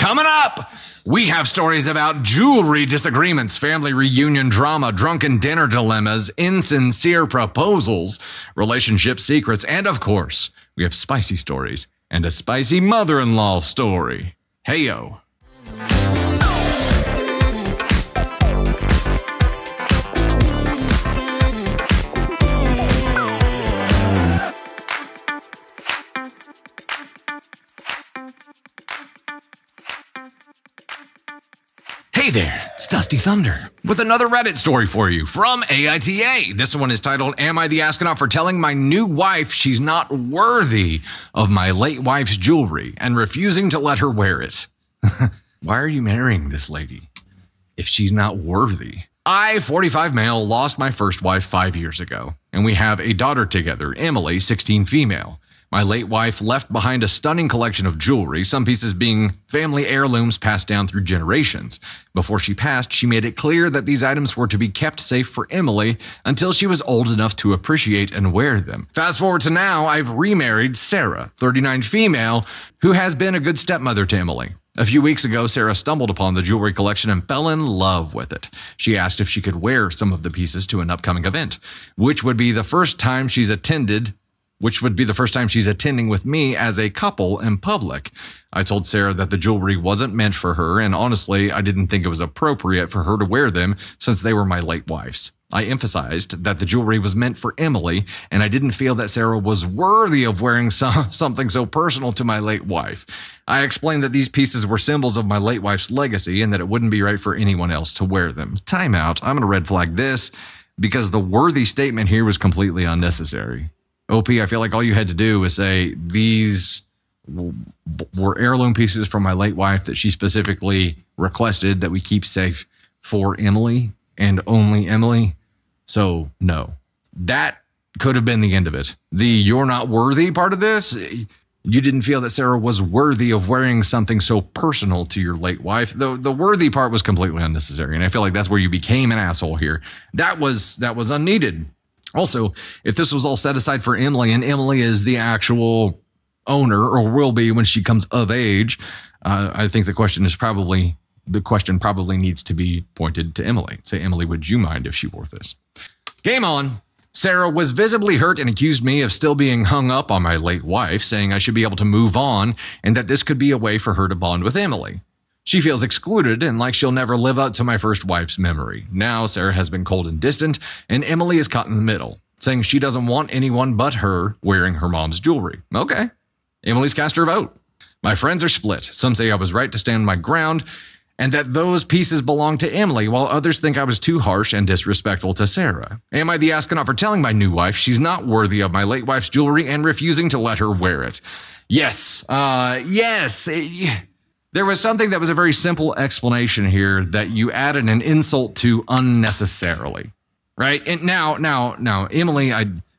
Coming up, we have stories about jewelry disagreements, family reunion drama, drunken dinner dilemmas, insincere proposals, relationship secrets, and of course, we have spicy stories and a spicy mother-in-law story. Hey-yo. Hey there, it's Dusty Thunder with another Reddit story for you from AITA. This one is titled, Am I the Astronaut for Telling My New Wife She's Not Worthy of My Late Wife's Jewelry and Refusing to Let Her Wear It? Why are you marrying this lady if she's not worthy? I, 45 male, lost my first wife 5 years ago, and we have a daughter together, Emily, 16 female. My late wife left behind a stunning collection of jewelry, some pieces being family heirlooms passed down through generations. Before she passed, she made it clear that these items were to be kept safe for Emily until she was old enough to appreciate and wear them. Fast forward to now, I've remarried Sarah, 39 female, who has been a good stepmother to Emily. A few weeks ago, Sarah stumbled upon the jewelry collection and fell in love with it. She asked if she could wear some of the pieces to an upcoming event, which would be the first time she's attending with me as a couple in public. I told Sarah that the jewelry wasn't meant for her, and honestly, I didn't think it was appropriate for her to wear them since they were my late wife's. I emphasized that the jewelry was meant for Emily, and I didn't feel that Sarah was worthy of wearing something so personal to my late wife. I explained that these pieces were symbols of my late wife's legacy and that it wouldn't be right for anyone else to wear them. Time out. I'm going to red flag this because the worthy statement here was completely unnecessary. OP, I feel like all you had to do was say these were heirloom pieces from my late wife that she specifically requested that we keep safe for Emily and only Emily. So no, that could have been the end of it. The you're not worthy part of this, you didn't feel that Sarah was worthy of wearing something so personal to your late wife. The worthy part was completely unnecessary. And I feel like that's where you became an asshole here. That was unneeded. Also, if this was all set aside for Emily, and Emily is the actual owner, or will be when she comes of age, I think the question probably needs to be pointed to Emily. Say, Emily, would you mind if she wore this? Game on. Sarah was visibly hurt and accused me of still being hung up on my late wife, saying I should be able to move on and that this could be a way for her to bond with Emily. She feels excluded and like she'll never live up to my first wife's memory. Now Sarah has been cold and distant, and Emily is caught in the middle, saying she doesn't want anyone but her wearing her mom's jewelry. Okay. Emily's cast her vote. My friends are split. Some say I was right to stand my ground and that those pieces belong to Emily, while others think I was too harsh and disrespectful to Sarah. Am I the astronaut for telling my new wife she's not worthy of my late wife's jewelry and refusing to let her wear it? Yes. Yes. There was something that was a very simple explanation here that you added an insult to unnecessarily, right? And now, Emily,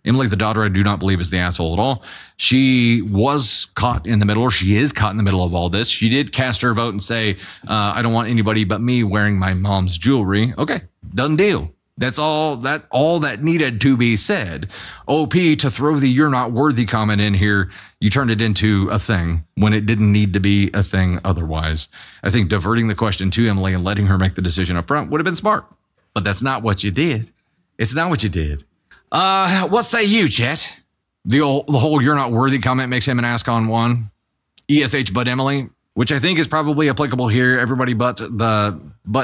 the daughter, I do not believe is the asshole at all. She was caught in the middle, or she is caught in the middle of all this. She did cast her vote and say, I don't want anybody but me wearing my mom's jewelry. Okay, done deal. That's all that needed to be said. OP, to throw the you're not worthy comment in here, you turned it into a thing when it didn't need to be a thing otherwise. I think diverting the question to Emily and letting her make the decision up front would have been smart. But that's not what you did. It's not what you did. What say you, Chet? The whole you're not worthy comment makes him an ask on one. ESH but Emily, which I think is probably applicable here. Everybody but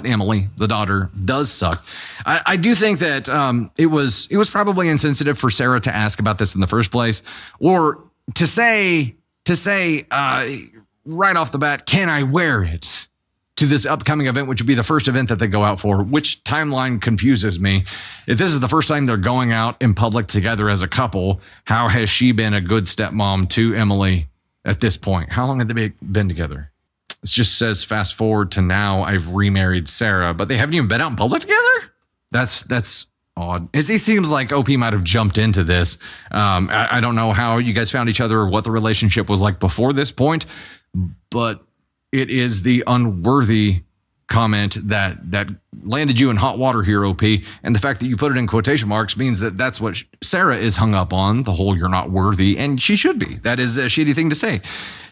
Emily, the daughter, does suck. I do think that it was probably insensitive for Sarah to ask about this in the first place, or to say right off the bat, can I wear it to this upcoming event, which would be the first event that they go out for, which timeline confuses me. If this is the first time they're going out in public together as a couple, how has she been a good stepmom to Emily at this point? How long have they been together? It just says fast forward to now, I've remarried Sarah, but they haven't even been out in public together? That's odd. It seems like OP might have jumped into this. I don't know how you guys found each other or what the relationship was like before this point, but it is the unworthy comment that landed you in hot water here, OP. And the fact that you put it in quotation marks means that that's what Sarah is hung up on, the whole "you're not worthy," and she should be. That is a shitty thing to say.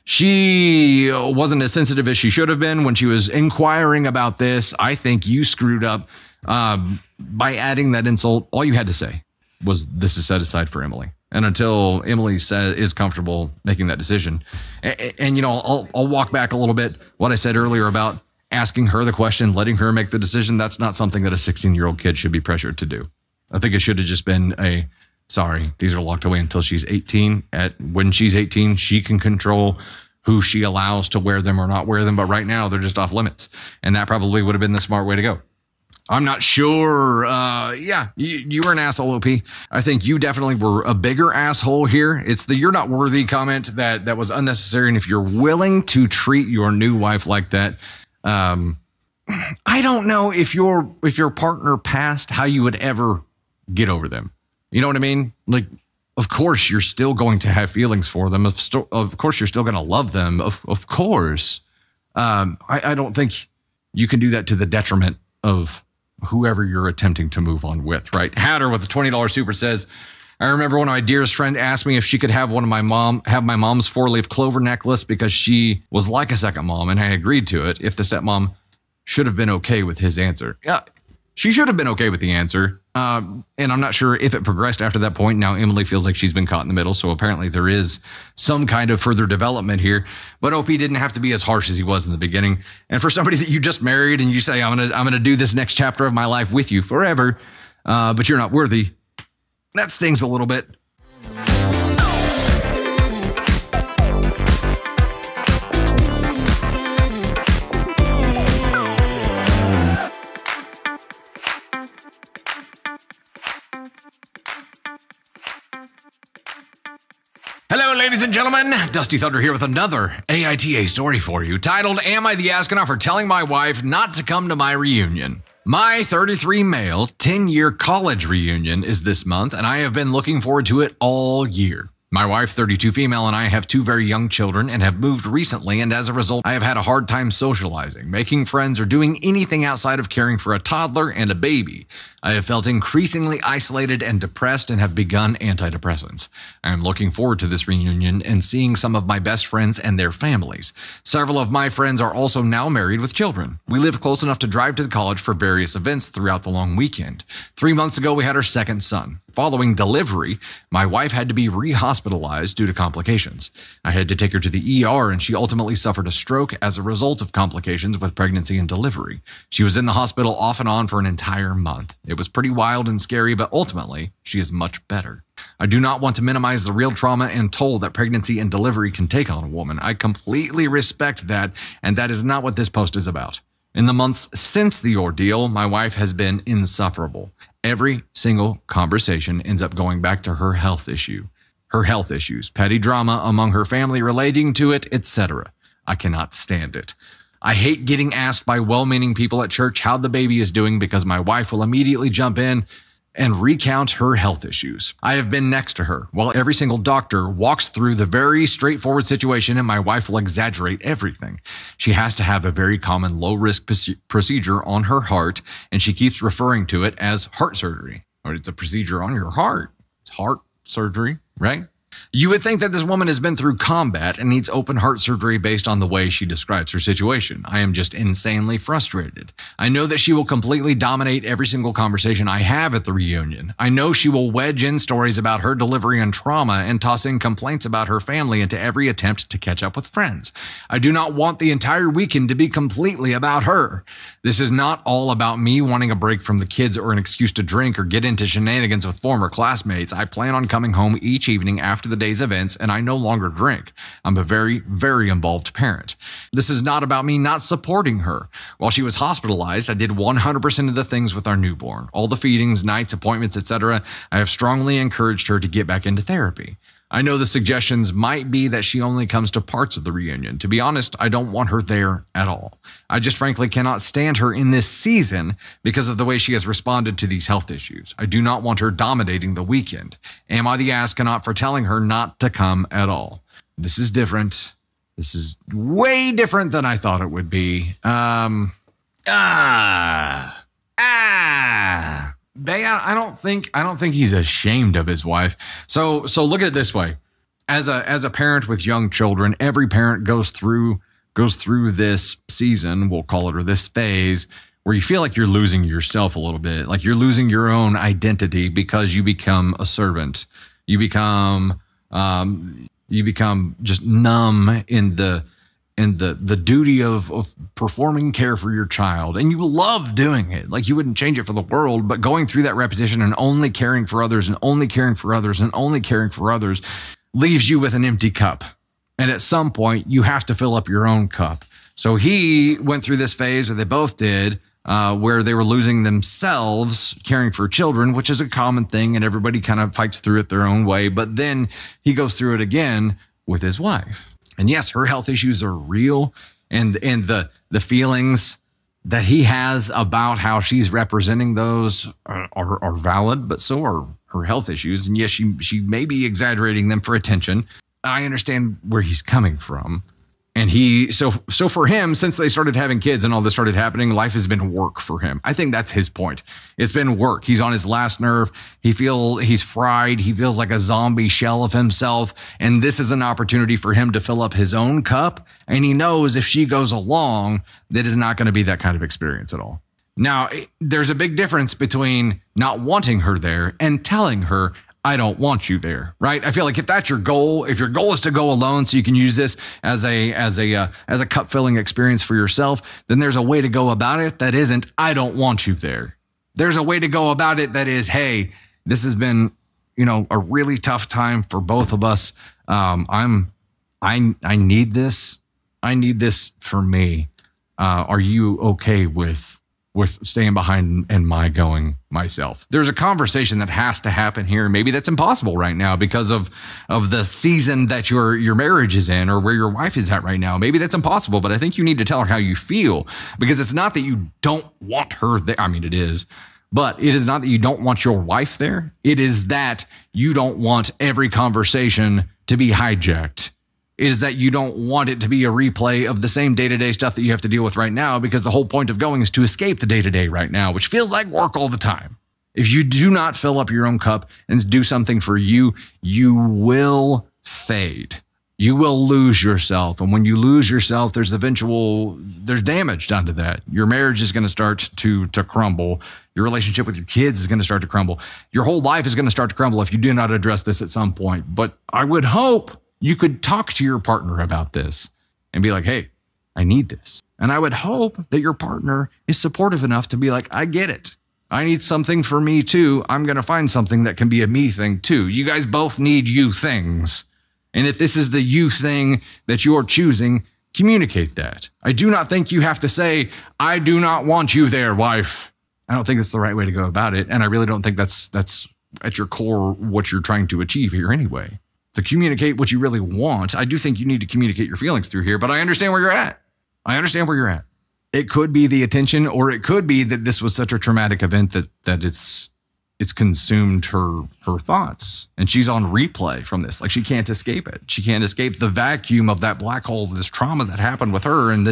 She wasn't as sensitive as she should have been when she was inquiring about this. I think you screwed up by adding that insult. All you had to say was, "This is set aside for Emily." And until Emily is comfortable making that decision, and you know, I'll walk back a little bit. What I said earlier about asking her the question, letting her make the decision, that's not something that a 16-year-old kid should be pressured to do. I think it should have just been sorry, these are locked away until she's 18. When she's 18, she can control who she allows to wear them or not wear them. But right now, they're just off limits. And that probably would have been the smart way to go. I'm not sure. Yeah, you were an asshole, OP. I think you definitely were a bigger asshole here. It's the "you're not worthy" comment that was unnecessary. And if you're willing to treat your new wife like that, I don't know if your partner passed, how you would ever get over them. You know what I mean? Like, of course, you're still going to have feelings for them. Of course, you're still going to love them. Of course. I don't think you can do that to the detriment of whoever you're attempting to move on with, right? Hatter with the $20 super says, "I remember when my dearest friend asked me if she could have my mom's 4-leaf clover necklace because she was like a second mom, and I agreed to it if the stepmom should have been okay with his answer." Yeah, she should have been okay with the answer. And I'm not sure if it progressed after that point. Now Emily feels like she's been caught in the middle, so apparently there is some kind of further development here. But OP didn't have to be as harsh as he was in the beginning. And for somebody that you just married and you say, I'm gonna do this next chapter of my life with you forever, but you're not worthy, that stings a little bit. Hello, ladies and gentlemen. Dusty Thunder here with another AITA story for you, titled, "Am I the Astronaut for Telling My Wife Not to Come to My Reunion?" My 33 male 10-year college reunion is this month, and I have been looking forward to it all year. My wife, 32 female, and I have 2 very young children and have moved recently, and as a result, I have had a hard time socializing, making friends, or doing anything outside of caring for a toddler and a baby. I have felt increasingly isolated and depressed and have begun antidepressants. I am looking forward to this reunion and seeing some of my best friends and their families. Several of my friends are also now married with children. We live close enough to drive to the college for various events throughout the long weekend. 3 months ago, we had our second son. Following delivery, my wife had to be re-hospitalized due to complications. I had to take her to the ER, and she ultimately suffered a stroke as a result of complications with pregnancy and delivery. She was in the hospital off and on for an entire month. It was pretty wild and scary, but ultimately, she is much better. I do not want to minimize the real trauma and toll that pregnancy and delivery can take on a woman. I completely respect that, and that is not what this post is about. In the months since the ordeal, my wife has been insufferable. Every single conversation ends up going back to her health issues, petty drama among her family relating to it, etc. I cannot stand it. I hate getting asked by well-meaning people at church how the baby is doing because my wife will immediately jump in and recount her health issues. I have been next to her while every single doctor walks through the very straightforward situation, and my wife will exaggerate everything. She has to have a very common low-risk procedure on her heart, and she keeps referring to it as heart surgery. Or it's a procedure on your heart. It's heart surgery, right? You would think that this woman has been through combat and needs open heart surgery based on the way she describes her situation. I am just insanely frustrated. I know that she will completely dominate every single conversation I have at the reunion. I know she will wedge in stories about her delivery and trauma and toss in complaints about her family into every attempt to catch up with friends. I do not want the entire weekend to be completely about her. This is not all about me wanting a break from the kids or an excuse to drink or get into shenanigans with former classmates. I plan on coming home each evening after the day's events, and I no longer drink. I'm a very, very involved parent. This is not about me not supporting her. While she was hospitalized, I did 100% of the things with our newborn. All the feedings, nights, appointments, etc. I have strongly encouraged her to get back into therapy. I know the suggestions might be that she only comes to parts of the reunion. To be honest, I don't want her there at all. I just frankly cannot stand her in this season because of the way she has responded to these health issues. I do not want her dominating the weekend. Am I the astronaut for telling her not to come at all? This is different. This is way different than I thought it would be. I don't think he's ashamed of his wife. So look at it this way. As a parent with young children, every parent goes through this season, we'll call it, or this phase, where you feel like you're losing yourself a little bit, like you're losing your own identity because you become a servant. You become just numb in the duty of performing care for your child. And you love doing it. Like you wouldn't change it for the world, but going through that repetition and only caring for others and only caring for others and only caring for others leaves you with an empty cup. And at some point you have to fill up your own cup. So he went through this phase, or they both did, where they were losing themselves caring for children, which is a common thing, and everybody kind of fights through it their own way. But then he goes through it again with his wife. And yes, her health issues are real, and the feelings that he has about how she's representing those are valid, but so are her health issues. And yes, she may be exaggerating them for attention. I understand where he's coming from. And so for him, since they started having kids and all this started happening, life has been work for him. I think that's his point. It's been work. He's on his last nerve. He's fried. He feels like a zombie shell of himself. And this is an opportunity for him to fill up his own cup. And he knows if she goes along, that is not going to be that kind of experience at all. Now, there's a big difference between not wanting her there and telling her, I don't want you there, right? I feel like if that's your goal, if your goal is to go alone so you can use this as a cup filling experience for yourself, then there's a way to go about it that isn't, I don't want you there. There's a way to go about it that is, hey, this has been, a really tough time for both of us. I need this. I need this for me. Are you okay with staying behind and my going myself? There's a conversation that has to happen here. Maybe that's impossible right now because of the season that your marriage is in, or where your wife is at right now. Maybe that's impossible, but I think you need to tell her how you feel, because it's not that you don't want her there. I mean, it is, but it is not that you don't want your wife there. It is that you don't want every conversation to be hijacked. Is that you don't want it to be a replay of the same day-to-day stuff that you have to deal with right now, because the whole point of going is to escape the day-to-day right now, which feels like work all the time. If you do not fill up your own cup and do something for you, you will fade. You will lose yourself. And when you lose yourself, there's damage done to that. Your marriage is going to start to crumble. Your relationship with your kids is going to start to crumble. Your whole life is going to start to crumble if you do not address this at some point. But I would hope you could talk to your partner about this and be like, hey, I need this. And I would hope that your partner is supportive enough to be like, I get it. I need something for me too. I'm going to find something that can be a me thing too. You guys both need you things. And if this is the you thing that you're choosing, communicate that. I do not think you have to say, I do not want you there, wife. I don't think that's the right way to go about it. And I really don't think that's at your core what you're trying to achieve here anyway. To communicate what you really want, I do think you need to communicate your feelings through here, but I understand where you're at. It could be the attention, or it could be that this was such a traumatic event that it's consumed her thoughts, and she's on replay from this. Like, she can't escape it. She can't escape the vacuum of that black hole of this trauma that happened with her, and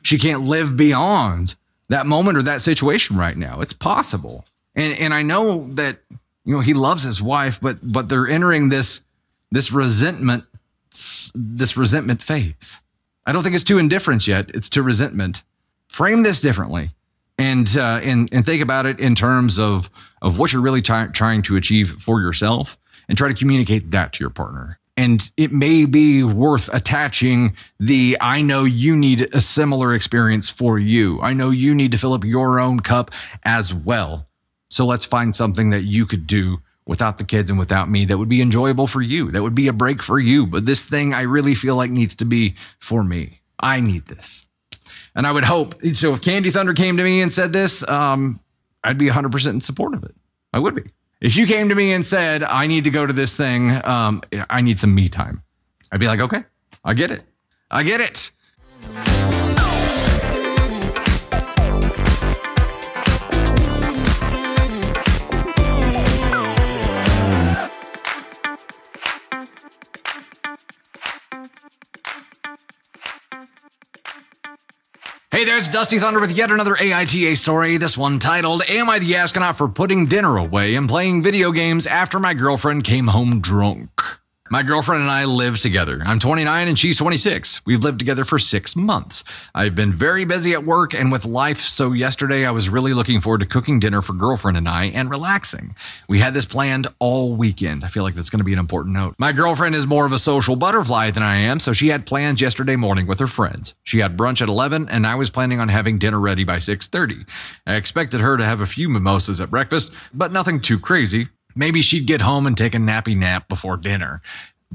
she can't live beyond that moment or that situation right now. It's possible. And I know that, he loves his wife, but they're entering this resentment phase. I don't think it's to indifference yet. It's to resentment. Frame this differently, and think about it in terms of what you're really trying to achieve for yourself, and try to communicate that to your partner. And it may be worth attaching I know you need a similar experience for you. I know you need to fill up your own cup as well. So let's find something that you could do without the kids and without me that would be enjoyable for you. That would be a break for you. But this thing I really feel like needs to be for me. I need this. And I would hope, so if Candy Thunder came to me and said this, I'd be 100% in support of it. I would be. If you came to me and said, I need to go to this thing, I need some me time, I'd be like, okay, I get it. I get it. Hey there, it's Dusty Thunder with yet another AITA story, this one titled, Am I the Astronaut for Putting Dinner Away and Playing Video Games After My Girlfriend Came Home Drunk? My girlfriend and I live together. I'm 29 and she's 26. We've lived together for 6 months. I've been very busy at work and with life, so yesterday I was really looking forward to cooking dinner for girlfriend and I and relaxing. We had this planned all weekend. I feel like that's going to be an important note. My girlfriend is more of a social butterfly than I am, so she had plans yesterday morning with her friends. She had brunch at 11 and I was planning on having dinner ready by 6:30. I expected her to have a few mimosas at breakfast, but nothing too crazy. Maybe she'd get home and take a nappy nap before dinner.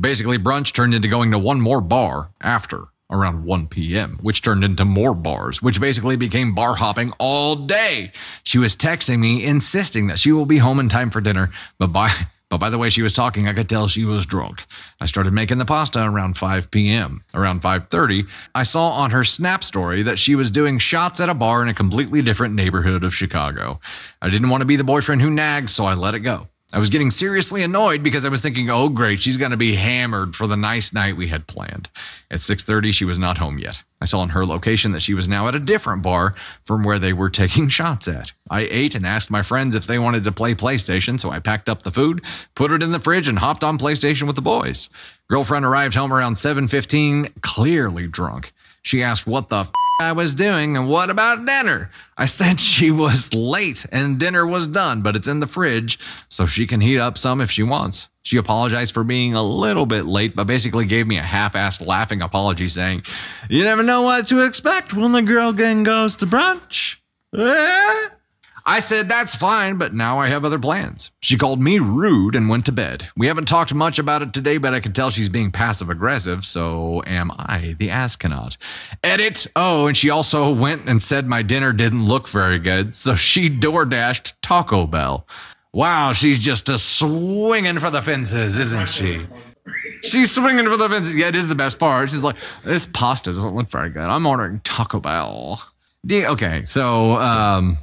Basically, brunch turned into going to one more bar after around 1 p.m., which turned into more bars, which basically became bar hopping all day. She was texting me, insisting that she will be home in time for dinner, but by the way she was talking, I could tell she was drunk. I started making the pasta around 5 p.m. Around 5:30, I saw on her Snap story that she was doing shots at a bar in a completely different neighborhood of Chicago. I didn't want to be the boyfriend who nags, so I let it go. I was getting seriously annoyed because I was thinking, oh great, she's going to be hammered for the nice night we had planned. At 6:30, she was not home yet. I saw on her location that she was now at a different bar from where they were taking shots at. I ate and asked my friends if they wanted to play PlayStation, so I packed up the food, put it in the fridge, and hopped on PlayStation with the boys. Girlfriend arrived home around 7:15, clearly drunk. She asked what the I was doing and what about dinner? I said she was late and dinner was done, but it's in the fridge so she can heat up some if she wants. She apologized for being a little bit late, but basically gave me a half-assed laughing apology saying, you never know what to expect when the girl gang goes to brunch. I said, that's fine, but now I have other plans. She called me rude and went to bed. We haven't talked much about it today, but I can tell she's being passive-aggressive, so am I the astronaut? Edit. Oh, and she also went and said my dinner didn't look very good, so she door-dashed Taco Bell. Wow, she's just a swinging for the fences, isn't she? She's swinging for the fences. Yeah, it is the best part. She's like, this pasta doesn't look very good. I'm ordering Taco Bell. Okay, so,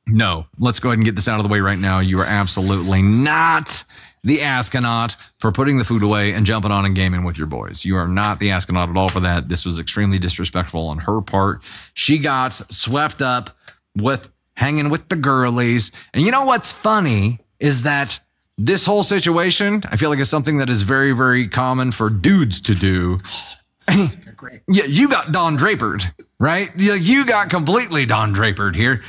no, let's go ahead and get this out of the way right now. You are absolutely not the astronaut for putting the food away and jumping on and gaming with your boys. You are not the astronaut at all for that. This was extremely disrespectful on her part. She got swept up with hanging with the girlies. And you know what's funny is that this whole situation, I feel like is something that is very, very common for dudes to do. Great. Yeah, you got Don Drapered, right? You got completely Don Drapered here.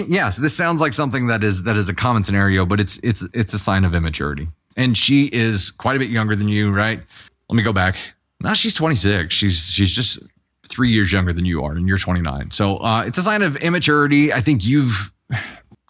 Yes, this sounds like something that is a common scenario, but it's a sign of immaturity. And she is quite a bit younger than you, right? Let me go back. Now she's 26. She's just 3 years younger than you are, and you're 29. So it's a sign of immaturity. I think you've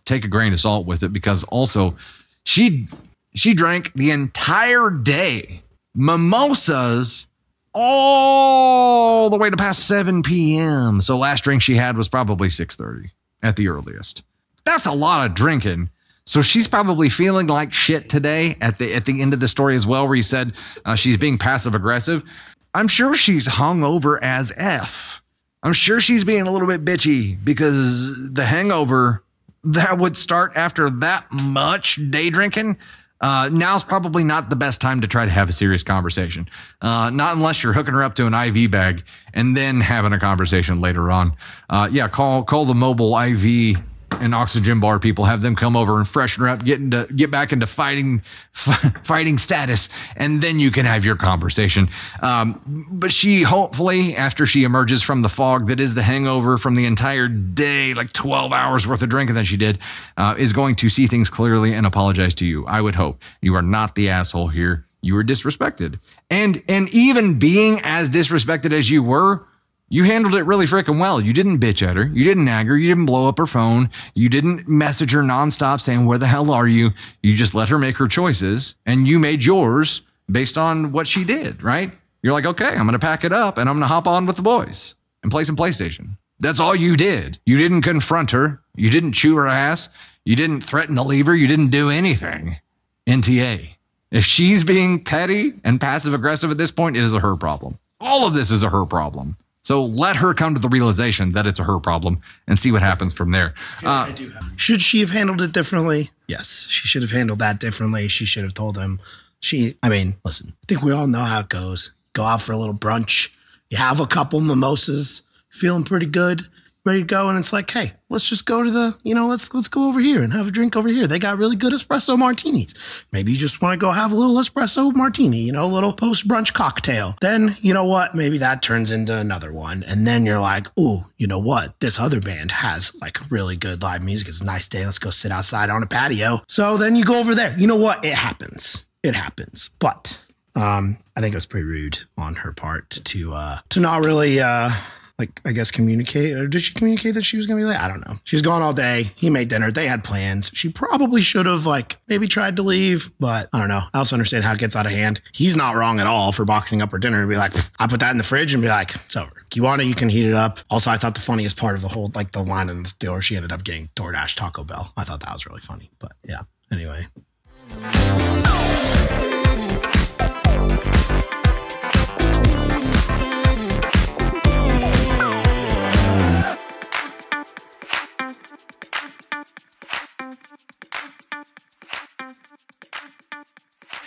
take a grain of salt with it because also she drank the entire day. Mimosas all the way to past 7 p.m. So last drink she had was probably 6:30 at the earliest. That's a lot of drinking. So she's probably feeling like shit today at the end of the story as well, where you said she's being passive aggressive. I'm sure she's hungover as F. I'm sure she's being a little bit bitchy because the hangover that would start after that much day drinking. Now's probably not the best time to try to have a serious conversation. Not unless you're hooking her up to an IV bag and then having a conversation later on. Yeah, call the mobile IV and oxygen bar people, have them come over and freshen her up, get back into fighting status, and then you can have your conversation. But she hopefully, after she emerges from the fog that is the hangover from the entire day, like 12 hours worth of drinking that she did, is going to see things clearly and apologize to you. I would hope. You are not the asshole here. You were disrespected. And even being as disrespected as you were, you handled it really freaking well. You didn't bitch at her. You didn't nag her. You didn't blow up her phone. You didn't message her nonstop saying, where the hell are you? You just let her make her choices, and you made yours based on what she did, right? You're like, okay, I'm going to pack it up, and I'm going to hop on with the boys and play some PlayStation. That's all you did. You didn't confront her. You didn't chew her ass. You didn't threaten to leave her. You didn't do anything. NTA. If she's being petty and passive-aggressive at this point, it is a her problem. All of this is a her problem. So let her come to the realization that it's a her problem and see what happens from there. Should she have handled it differently? Yes, she should have handled that differently. She should have told him. I mean, listen, I think we all know how it goes. Go out for a little brunch. You have a couple mimosas. feeling pretty good, ready to go. And it's like, hey, let's just go to the, let's go over here and have a drink over here. They got really good espresso martinis. Maybe you just want to go have a little espresso martini, a little post-brunch cocktail. Then, you know what? Maybe that turns into another one. And then you're like, ooh, you know what? This other band has like really good live music. It's a nice day. Let's go sit outside on a patio. So then you go over there. You know what? It happens. It happens. But I think it was pretty rude on her part to not really I guess communicate. Or did she communicate that she was going to be late? I don't know. She was gone all day. He made dinner. They had plans. She probably should have maybe tried to leave, but I don't know. I also understand how it gets out of hand. He's not wrong at all for boxing up her dinner and be like, I put that in the fridge and be like, it's over. If you want it, you can heat it up. Also, I thought the funniest part of the whole, the line in the store, she ended up getting DoorDash Taco Bell. I thought that was really funny, but yeah. Anyway.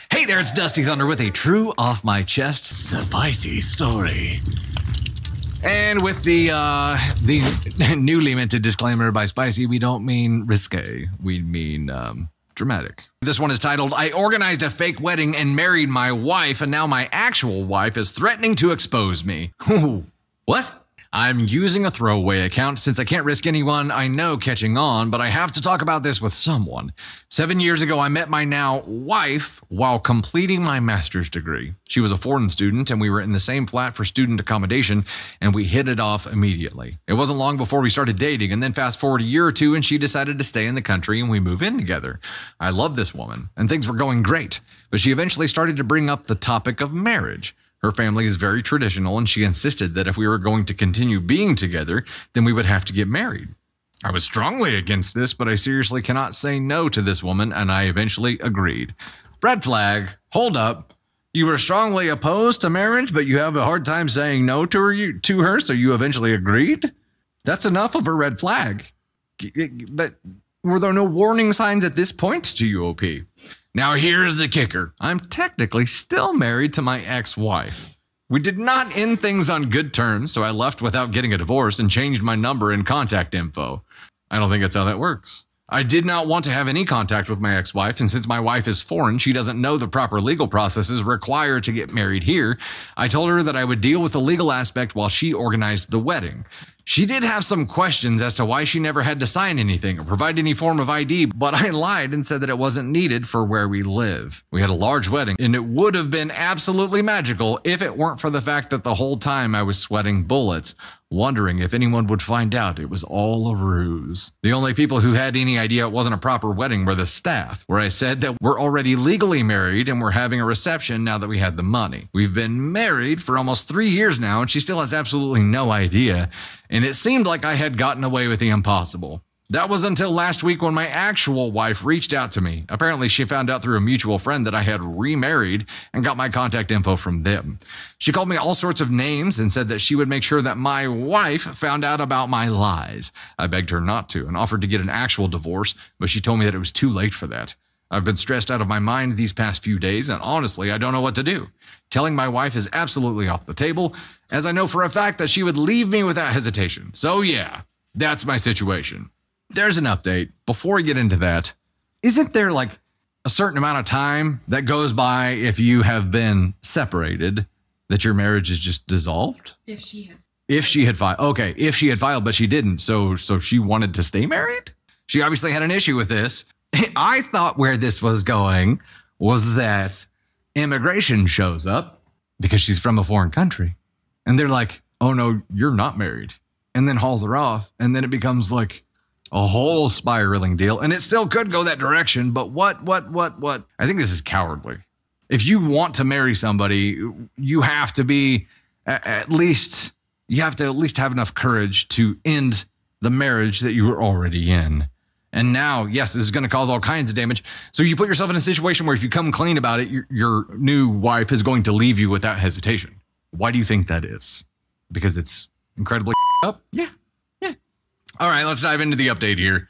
Hey there, it's Dusty Thunder with a true off my chest spicy story. And with the newly minted disclaimer by spicy, we don't mean risque. We mean dramatic. This one is titled, I organized a fake wedding and married my wife, and now my actual wife is threatening to expose me. What? I'm using a throwaway account since I can't risk anyone I know catching on, but I have to talk about this with someone. 7 years ago, I met my now wife while completing my master's degree. She was a foreign student, and we were in the same flat for student accommodation, and we hit it off immediately. It wasn't long before we started dating, and then fast forward a year or two, and she decided to stay in the country, and we move in together. I love this woman, and things were going great, but she eventually started to bring up the topic of marriage. Her family is very traditional, and she insisted that if we were going to continue being together, then we would have to get married. I was strongly against this, but I seriously cannot say no to this woman, and I eventually agreed. Red flag. Hold up. You were strongly opposed to marriage, but you have a hard time saying no to her, so you eventually agreed? That's enough of a red flag. Were there no warning signs at this point to you, OP? Now here's the kicker. I'm technically still married to my ex-wife. We did not end things on good terms, so I left without getting a divorce and changed my number and contact info. I don't think that's how that works. I did not want to have any contact with my ex-wife, and since my wife is foreign, she doesn't know the proper legal processes required to get married here. I told her that I would deal with the legal aspect while she organized the wedding. She did have some questions as to why she never had to sign anything or provide any form of ID, but I lied and said that it wasn't needed for where we live. We had a large wedding, and it would have been absolutely magical if it weren't for the fact that the whole time I was sweating bullets, wondering if anyone would find out it was all a ruse. The only people who had any idea it wasn't a proper wedding were the staff, where I said that we're already legally married and we're having a reception now that we had the money. We've been married for almost 3 years now, and she still has absolutely no idea. And it seemed like I had gotten away with the impossible. That was until last week when my actual wife reached out to me. Apparently, she found out through a mutual friend that I had remarried and got my contact info from them. She called me all sorts of names and said that she would make sure that my wife found out about my lies. I begged her not to and offered to get an actual divorce, but she told me that it was too late for that. I've been stressed out of my mind these past few days, and honestly, I don't know what to do. Telling my wife is absolutely off the table, as I know for a fact that she would leave me without hesitation. So yeah, that's my situation. There's an update. Before we get into that, isn't there like a certain amount of time that goes by if you have been separated that your marriage is just dissolved? If she had filed. Okay, if she had filed, but she didn't. So she wanted to stay married? She obviously had an issue with this. I thought where this was going was that immigration shows up because she's from a foreign country. And they're like, oh no, you're not married. And then hauls her off. And then it becomes like a whole spiraling deal. And it still could go that direction. But what? I think this is cowardly. If you want to marry somebody, you have to be at least have enough courage to end the marriage that you were already in. And now, yes, this is going to cause all kinds of damage. So you put yourself in a situation where if you come clean about it, your new wife is going to leave you without hesitation. Why do you think that is? Because it's incredibly up? Yeah. All right, let's dive into the update here.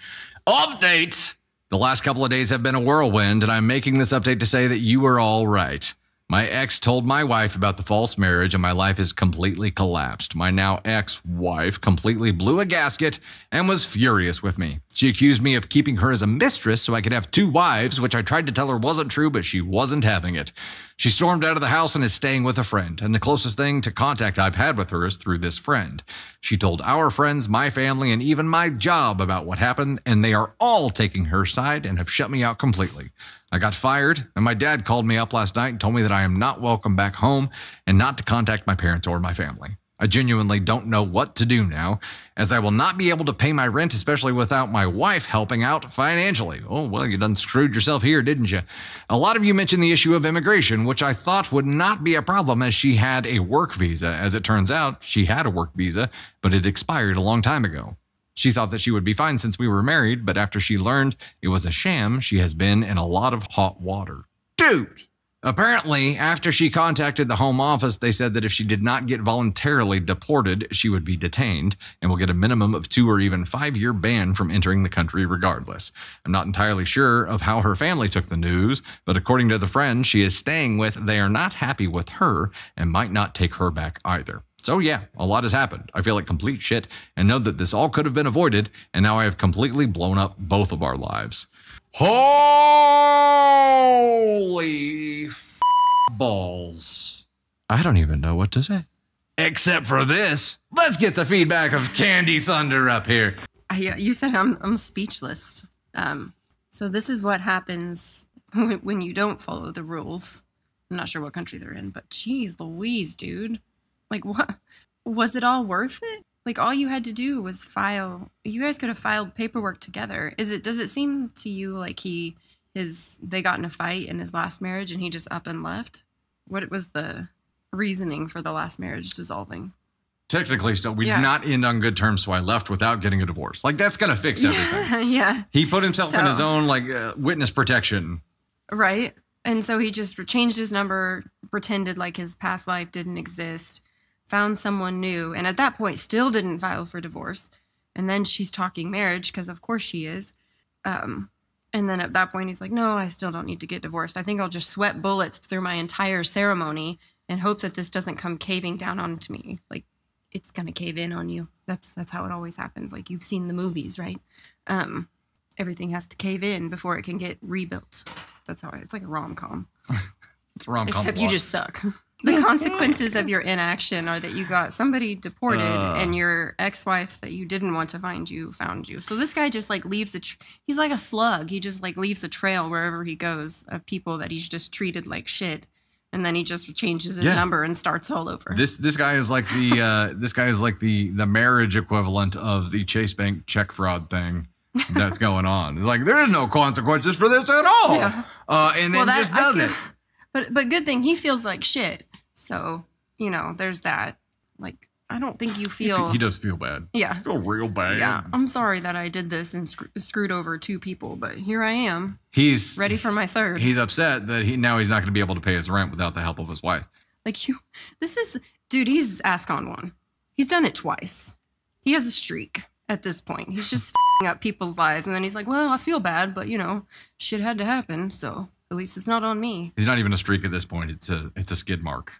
Updates! The last couple of days have been a whirlwind, and I'm making this update to say that you were all right. My ex told my wife about the false marriage and my life has completely collapsed. My now ex-wife completely blew a gasket and was furious with me. She accused me of keeping her as a mistress so I could have 2 wives, which I tried to tell her wasn't true, but she wasn't having it. She stormed out of the house and is staying with a friend, and the closest thing to contact I've had with her is through this friend. She told our friends, my family, and even my job about what happened, and they are all taking her side and have shut me out completely. I got fired, and my dad called me up last night and told me that I am not welcome back home and not to contact my parents or my family. I genuinely don't know what to do now, as I will not be able to pay my rent, especially without my wife helping out financially. Oh, well, you done screwed yourself here, didn't you? A lot of you mentioned the issue of immigration, which I thought would not be a problem as she had a work visa. As it turns out, she had a work visa, but it expired a long time ago. She thought that she would be fine since we were married, but after she learned it was a sham, she has been in a lot of hot water. Dude! Apparently, after she contacted the Home Office, they said that if she did not get voluntarily deported, she would be detained and will get a minimum of 2 or even 5-year ban from entering the country regardless. I'm not entirely sure of how her family took the news, but according to the friends she is staying with, they are not happy with her and might not take her back either. So yeah, a lot has happened. I feel like complete shit and know that this all could have been avoided, and now I have completely blown up both of our lives. Holy balls. I don't even know what to say. Except for this. Let's get the feedback of Candy Thunder up here. You said I'm speechless. So this is what happens when you don't follow the rules. I'm not sure what country they're in, but geez Louise, dude. Like, what? Was it all worth it? Like, all you had to do was file. You guys could have filed paperwork together. Does it seem to you like they got in a fight in his last marriage and he just up and left? What was the reasoning for the last marriage dissolving? Technically, still, we did not end on good terms, so I left without getting a divorce. Like, that's going to fix everything. Yeah. He put himself in his own, witness protection. Right. And so he just changed his number, pretended like his past life didn't exist, found someone new, and at that point still didn't file for divorce. And then she's talking marriage, because of course she is. And then at that point he's like, no, I still don't need to get divorced. I think I'll just sweat bullets through my entire ceremony and hope that this doesn't come caving down onto me. Like, it's going to cave in on you. That's how it always happens. Like, you've seen the movies, right? Everything has to cave in before it can get rebuilt. That's how it's like a rom-com. It's a rom-com. Except you just suck. The consequences of your inaction are that you got somebody deported and your ex-wife that you didn't want to find you found you. So this guy just leaves he's like a slug. He just leaves a trail wherever he goes of people that he's just treated like shit. And then he just changes his number and starts all over. This guy is like the marriage equivalent of the Chase Bank check fraud thing that's going on. It's like, there is no consequences for this at all. Yeah. And then just does it. But good thing he feels like shit. So, there's that. Like, I don't think you feel... He does feel bad. Yeah. I feel real bad. Yeah. I'm sorry that I did this and screwed over 2 people, but here I am. He's... ready for my 3rd. He's upset that he's not going to be able to pay his rent without the help of his wife. Dude, he's ass con one. He's done it twice. He has a streak at this point. He's just f***ing up people's lives, and then he's like, well, I feel bad, but, shit had to happen, so... At least it's not on me. He's not even a streak at this point. It's a skid mark.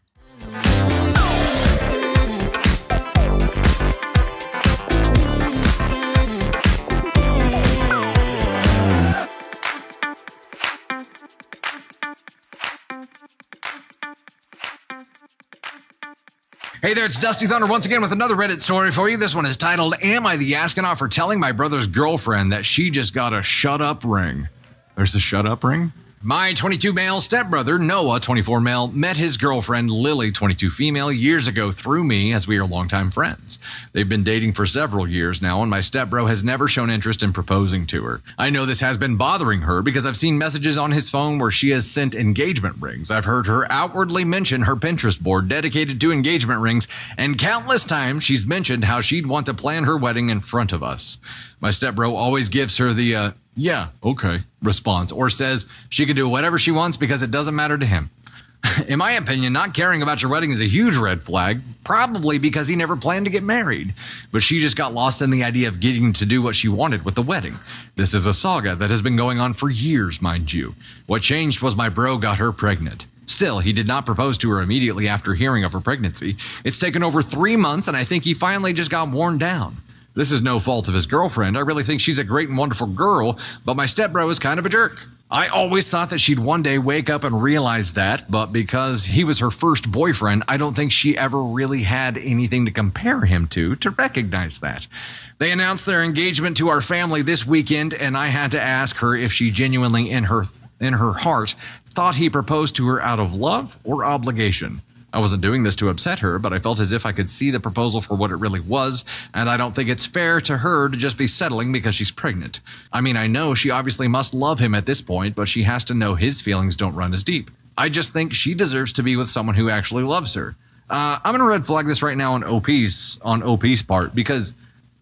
Hey there, it's Dusty Thunder once again with another Reddit story for you. This one is titled, Am I the Astronaut for telling my brother's girlfriend that she just got a shut-up ring? There's the shut-up ring? My 22 male stepbrother, Noah, 24 male, met his girlfriend, Lily, 22 female, years ago through me as we are longtime friends. They've been dating for several years now, and my stepbro has never shown interest in proposing to her. I know this has been bothering her because I've seen messages on his phone where she has sent engagement rings. I've heard her outwardly mention her Pinterest board dedicated to engagement rings, and countless times she's mentioned how she'd want to plan her wedding in front of us. My stepbro always gives her the, yeah, okay, response, or says she can do whatever she wants because it doesn't matter to him. In my opinion, not caring about your wedding is a huge red flag, probably because he never planned to get married. But she just got lost in the idea of getting to do what she wanted with the wedding. This is a saga that has been going on for years, mind you. What changed was my bro got her pregnant. Still, he did not propose to her immediately after hearing of her pregnancy. It's taken over 3 months, and I think he finally just got worn down. This is no fault of his girlfriend. I really think she's a great and wonderful girl, but my stepbro is kind of a jerk. I always thought that she'd one day wake up and realize that, but because he was her first boyfriend, I don't think she ever really had anything to compare him to recognize that. They announced their engagement to our family this weekend, and I had to ask her if she genuinely in her heart thought he proposed to her out of love or obligation. I wasn't doing this to upset her, but I felt as if I could see the proposal for what it really was, and I don't think it's fair to her to just be settling because she's pregnant. I mean, I know she obviously must love him at this point, but she has to know his feelings don't run as deep. I just think she deserves to be with someone who actually loves her. I'm going to red flag this right now on OP's part, because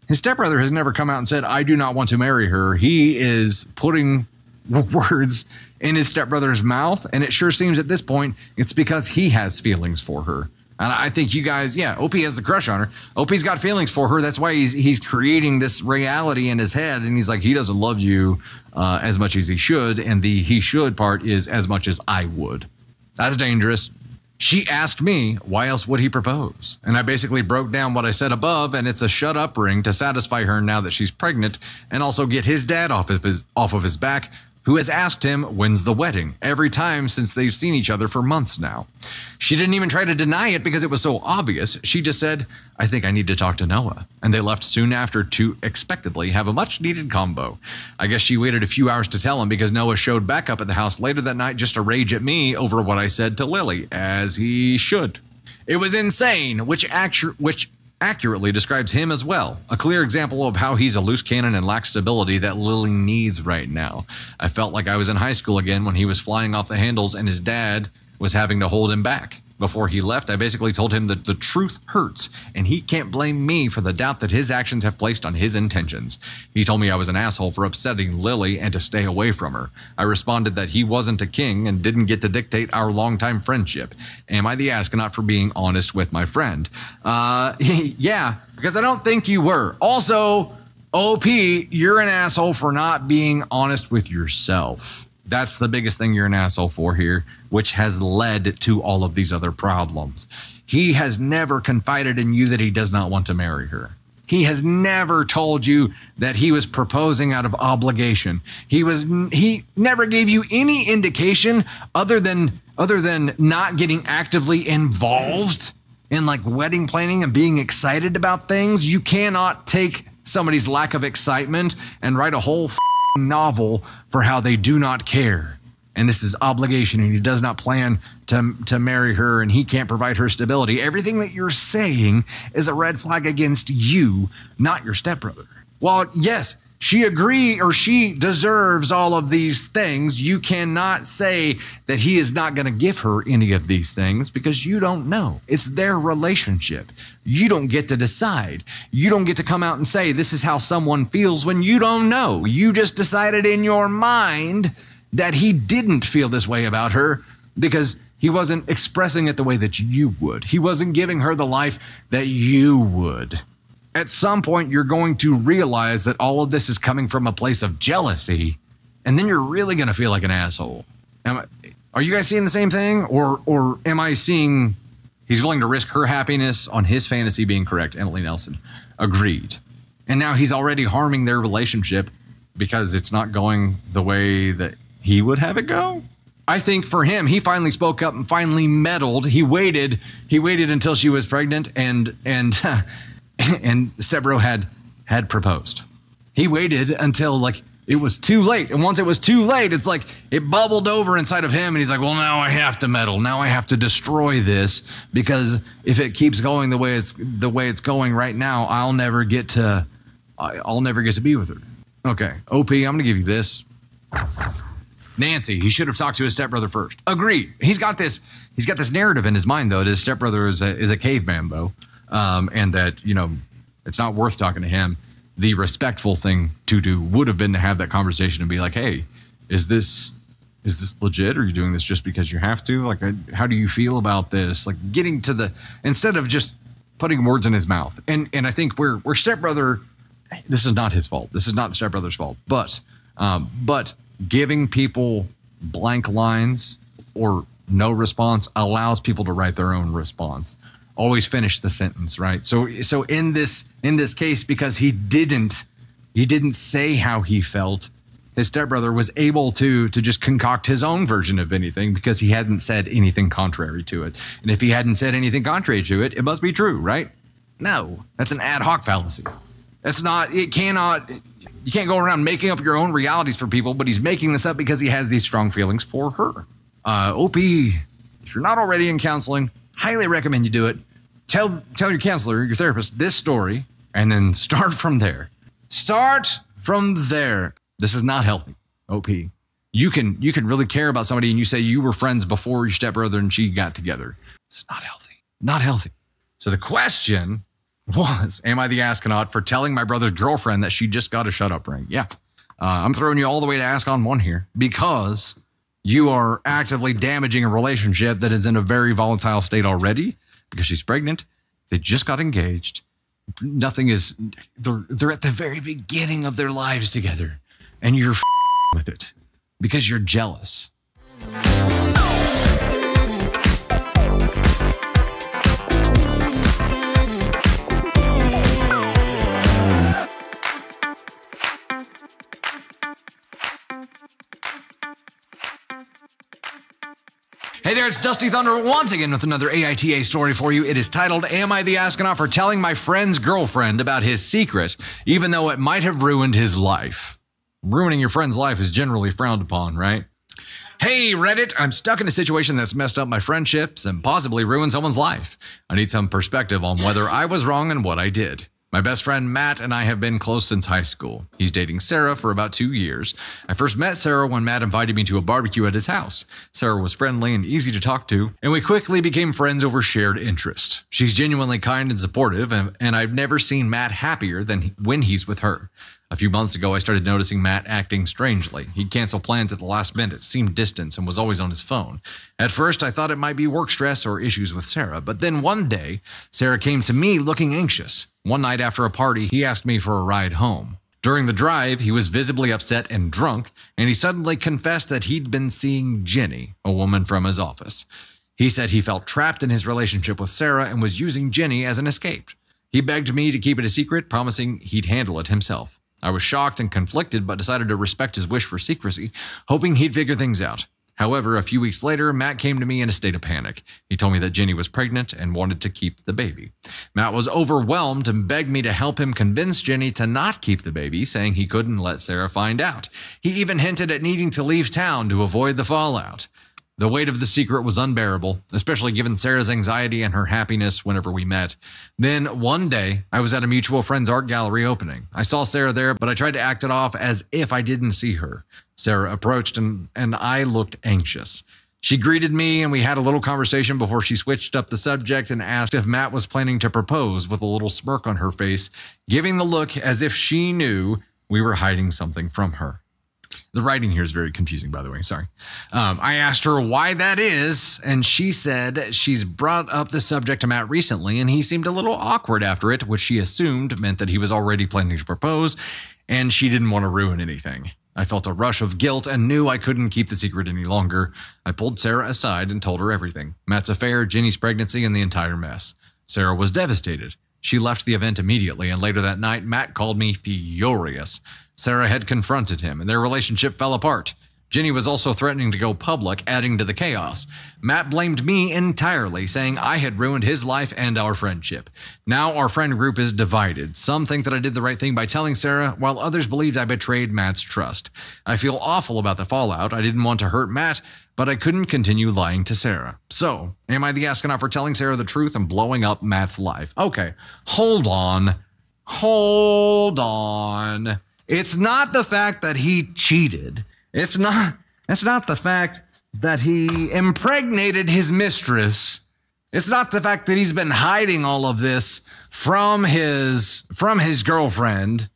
his stepbrother has never come out and said, I do not want to marry her. He is putting words in his stepbrother's mouth, and it sure seems at this point it's because he has feelings for her. And I think you guys, yeah, OP has the crush on her. OP's got feelings for her. That's why he's creating this reality in his head, and he's like, he doesn't love you as much as he should, and the he should part is as much as I would. That's dangerous. She asked me, why else would he propose? And I basically broke down what I said above, and it's a shut up ring to satisfy her now that she's pregnant, and also get his dad off of his back, who has asked him, when's the wedding, every time since they've seen each other for months now. She didn't even try to deny it because it was so obvious. She just said, I think I need to talk to Noah. And they left soon after to expectedly have a much needed combo. I guess she waited a few hours to tell him because Noah showed back up at the house later that night just to rage at me over what I said to Lily, as he should. It was insane, which accurately describes him as well. A clear example of how he's a loose cannon and lacks stability that Lily needs right now. I felt like I was in high school again when he was flying off the handles and his dad was having to hold him back. Before he left, I basically told him that the truth hurts, and he can't blame me for the doubt that his actions have placed on his intentions. He told me I was an asshole for upsetting Lily and to stay away from her. I responded that he wasn't a king and didn't get to dictate our longtime friendship. Am I the astronaut for being honest with my friend? Yeah, because I don't think you were. Also, OP, you're an asshole for not being honest with yourself. That's the biggest thing you're an asshole for here, which has led to all of these other problems. He has never confided in you that he does not want to marry her. He has never told you that he was proposing out of obligation. He never gave you any indication other than not getting actively involved in like wedding planning and being excited about things. You cannot take somebody's lack of excitement and write a whole novel for how they do not care, and this is obligation, and he does not plan to marry her, and he can't provide her stability. Everything that you're saying is a red flag against you, not your stepbrother. While yes, she deserves all of these things, you cannot say that he is not going to give her any of these things because you don't know. It's their relationship. You don't get to decide. You don't get to come out and say this is how someone feels when you don't know. You just decided in your mind that he didn't feel this way about her because he wasn't expressing it the way that you would. He wasn't giving her the life that you would. At some point, you're going to realize that all of this is coming from a place of jealousy, and then you're really going to feel like an asshole. Are you guys seeing the same thing? Or am I seeing he's willing to risk her happiness on his fantasy being correct? Emily Nelson. Agreed. And now he's already harming their relationship because it's not going the way that he would have it go? I think for him, he finally spoke up and finally meddled. He waited until she was pregnant and stepbro had proposed. He waited until like it was too late. And once it was too late, it's like it bubbled over inside of him. And he's like, well, now I have to meddle. Now I have to destroy this because if it keeps going the way it's going right now, I'll never get to be with her. Okay. OP, I'm going to give you this. Nancy, he should have talked to his stepbrother first. Agreed. He's got this narrative in his mind, though, that his stepbrother is a caveman, though. And that, it's not worth talking to him. The respectful thing to do would have been to have that conversation and be like, hey, is this legit? Or are you doing this just because you have to? Like, how do you feel about this? Like getting to instead of just putting words in his mouth. And I think where stepbrother, this is not his fault. This is not the stepbrother's fault, but giving people blank lines or no response allows people to write their own response. Always finish the sentence, right? So in this case, because he didn't say how he felt, his stepbrother was able to just concoct his own version of anything because he hadn't said anything contrary to it. And if he hadn't said anything contrary to it, it must be true, right? No, that's an ad hoc fallacy. That's not, you can't go around making up your own realities for people, but he's making this up because he has these strong feelings for her. OP, if you're not already in counseling, highly recommend you do it. Tell your counselor, your therapist, this story, and then start from there. Start from there. This is not healthy, OP. You can really care about somebody and you say you were friends before your stepbrother and she got together. It's not healthy. Not healthy. So the question was, am I the astronaut for telling my brother's girlfriend that she just got a shut up ring? Yeah. I'm throwing you all the way to ask on one here because you are actively damaging a relationship that is in a very volatile state already because she's pregnant. They just got engaged. Nothing is, they're at the very beginning of their lives together and you're with it because you're jealous. Hey there, it's Dusty Thunder once again with another AITA story for you. It is titled, Am I the Astronaut for Telling My Friend's Girlfriend About His Secret, Even Though It Might Have Ruined His Life? Ruining your friend's life is generally frowned upon, right? Hey, Reddit, I'm stuck in a situation that's messed up my friendships and possibly ruined someone's life. I need some perspective on whether I was wrong and what I did. My best friend Matt and I have been close since high school. He's dating Sarah for about 2 years. I first met Sarah when Matt invited me to a barbecue at his house. Sarah was friendly and easy to talk to, and we quickly became friends over shared interest. She's genuinely kind and supportive, and I've never seen Matt happier than when he's with her. A few months ago, I started noticing Matt acting strangely. He'd cancel plans at the last minute, seemed distant, and was always on his phone. At first, I thought it might be work stress or issues with Sarah, but then one day, Sarah came to me looking anxious. One night after a party, he asked me for a ride home. During the drive, he was visibly upset and drunk, and he suddenly confessed that he'd been seeing Jenny, a woman from his office. He said he felt trapped in his relationship with Sarah and was using Jenny as an escape. He begged me to keep it a secret, promising he'd handle it himself. I was shocked and conflicted, but decided to respect his wish for secrecy, hoping he'd figure things out. However, a few weeks later, Matt came to me in a state of panic. He told me that Jenny was pregnant and wanted to keep the baby. Matt was overwhelmed and begged me to help him convince Jenny to not keep the baby, saying he couldn't let Sarah find out. He even hinted at needing to leave town to avoid the fallout. The weight of the secret was unbearable, especially given Sarah's anxiety and her happiness whenever we met. Then, one day, I was at a mutual friend's art gallery opening. I saw Sarah there, but I tried to act it off as if I didn't see her. Sarah approached and I looked anxious. She greeted me and we had a little conversation before she switched up the subject and asked if Matt was planning to propose with a little smirk on her face, giving the look as if she knew we were hiding something from her. The writing here is very confusing, by the way. Sorry. I asked her why that is, and she said she's brought up the subject to Matt recently, and he seemed a little awkward after it, which she assumed meant that he was already planning to propose, and she didn't want to ruin anything. I felt a rush of guilt and knew I couldn't keep the secret any longer. I pulled Sarah aside and told her everything. Matt's affair, Jenny's pregnancy, and the entire mess. Sarah was devastated. She left the event immediately, and later that night, Matt called me furious. Sarah had confronted him, and their relationship fell apart. Jenny was also threatening to go public, adding to the chaos. Matt blamed me entirely, saying I had ruined his life and our friendship. Now our friend group is divided. Some think that I did the right thing by telling Sarah, while others believed I betrayed Matt's trust. I feel awful about the fallout. I didn't want to hurt Matt, but I couldn't continue lying to Sarah. So, am I the astronaut for telling Sarah the truth and blowing up Matt's life? Okay, hold on. Hold on. It's not the fact that he cheated. It's not the fact that he impregnated his mistress. It's not the fact that he's been hiding all of this from his girlfriend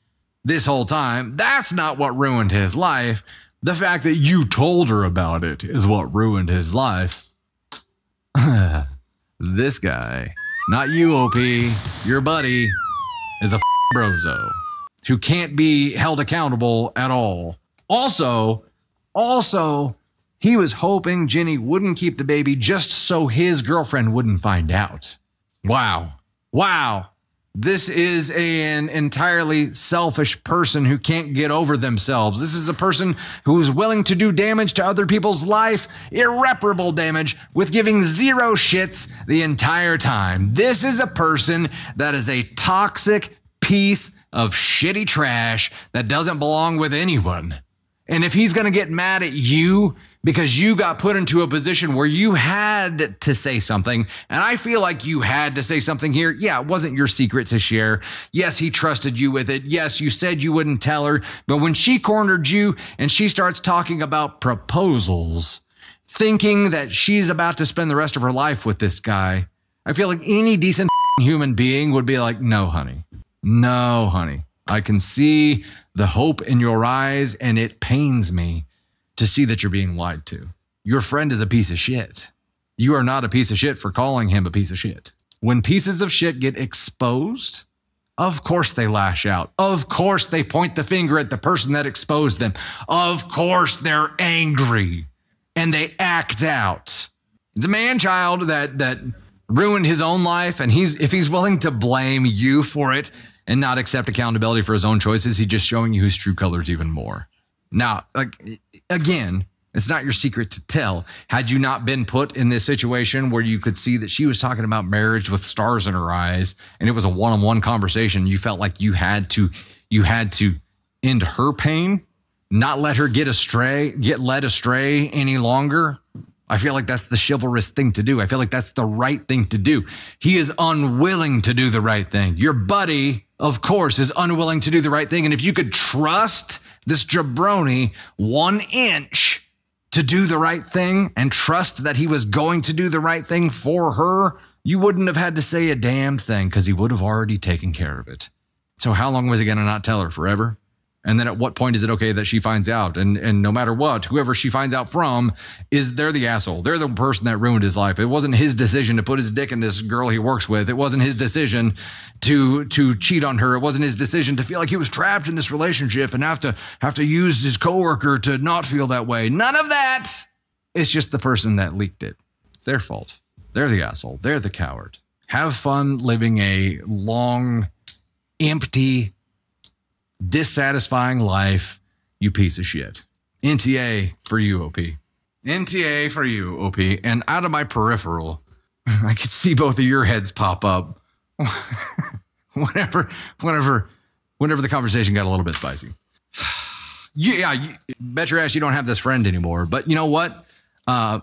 this whole time. That's not what ruined his life. The fact that you told her about it is what ruined his life. This guy, not you, OP, your buddy, is a brozo who can't be held accountable at all. Also, He was hoping Ginny wouldn't keep the baby just so his girlfriend wouldn't find out. Wow. Wow. This is an entirely selfish person who can't get over themselves. This is a person who is willing to do damage to other people's life, irreparable damage, with giving zero shits the entire time. This is a person that is a toxic piece of shitty trash that doesn't belong with anyone. And if he's going to get mad at you because you got put into a position where you had to say something, and I feel like you had to say something here. Yeah, it wasn't your secret to share. Yes, he trusted you with it. Yes, you said you wouldn't tell her. But when she cornered you and she starts talking about proposals, thinking that she's about to spend the rest of her life with this guy, I feel like any decent human being would be like, no, honey. No, honey. I can see the hope in your eyes, and it pains me to see that you're being lied to. Your friend is a piece of shit. You are not a piece of shit for calling him a piece of shit. When pieces of shit get exposed, of course they lash out. Of course they point the finger at the person that exposed them. Of course they're angry and they act out. It's a man-child that ruined his own life, and if he's willing to blame you for it and not accept accountability for his own choices, he's just showing you his true colors even more. Now, again, it's not your secret to tell. Had you not been put in this situation where you could see that she was talking about marriage with stars in her eyes, and it was a one-on-one conversation, you felt like you had to end her pain, not let her get led astray any longer. I feel like that's the chivalrous thing to do. I feel like that's the right thing to do. He is unwilling to do the right thing. Your buddy, of course, is unwilling to do the right thing. And if you could trust this jabroni 1 inch to do the right thing and trust that he was going to do the right thing for her, you wouldn't have had to say a damn thing because he would have already taken care of it. So how long was he going to not tell her? Forever? And then at what point is it okay that she finds out? And no matter what, whoever she finds out from, they're the asshole. They're the person that ruined his life. It wasn't his decision to put his dick in this girl he works with. It wasn't his decision to cheat on her. It wasn't his decision to feel like he was trapped in this relationship and have to use his coworker to not feel that way. None of that. It's just the person that leaked it. It's their fault. They're the asshole. They're the coward. Have fun living a long, empty, dissatisfying life, you piece of shit. NTA for you, OP. NTA for you, OP. And out of my peripheral, I could see both of your heads pop up whenever the conversation got a little bit spicy. Yeah, bet your ass you don't have this friend anymore. But you know what?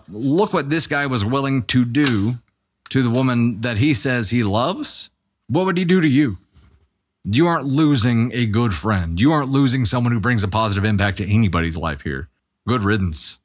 Look what this guy was willing to do to the woman that he says he loves. What would he do to you? You aren't losing a good friend. You aren't losing someone who brings a positive impact to anybody's life here. Good riddance.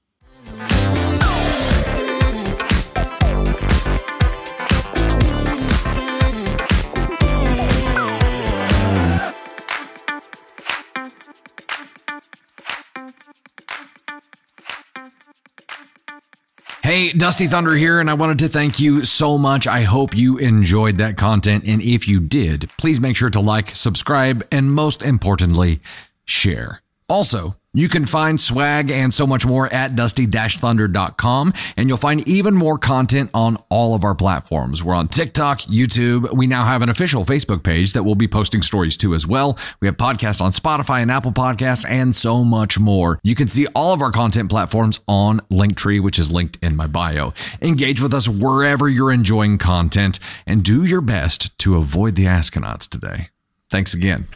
Hey, Dusty Thunder here, and I wanted to thank you so much. I hope you enjoyed that content, and if you did, please make sure to like, subscribe, and most importantly, share. Also, you can find swag and so much more at dusty-thunder.com, and you'll find even more content on all of our platforms. We're on TikTok, YouTube. We now have an official Facebook page that we'll be posting stories to as well. We have podcasts on Spotify and Apple Podcasts and so much more. You can see all of our content platforms on Linktree, which is linked in my bio. Engage with us wherever you're enjoying content and do your best to avoid the Askonauts today. Thanks again.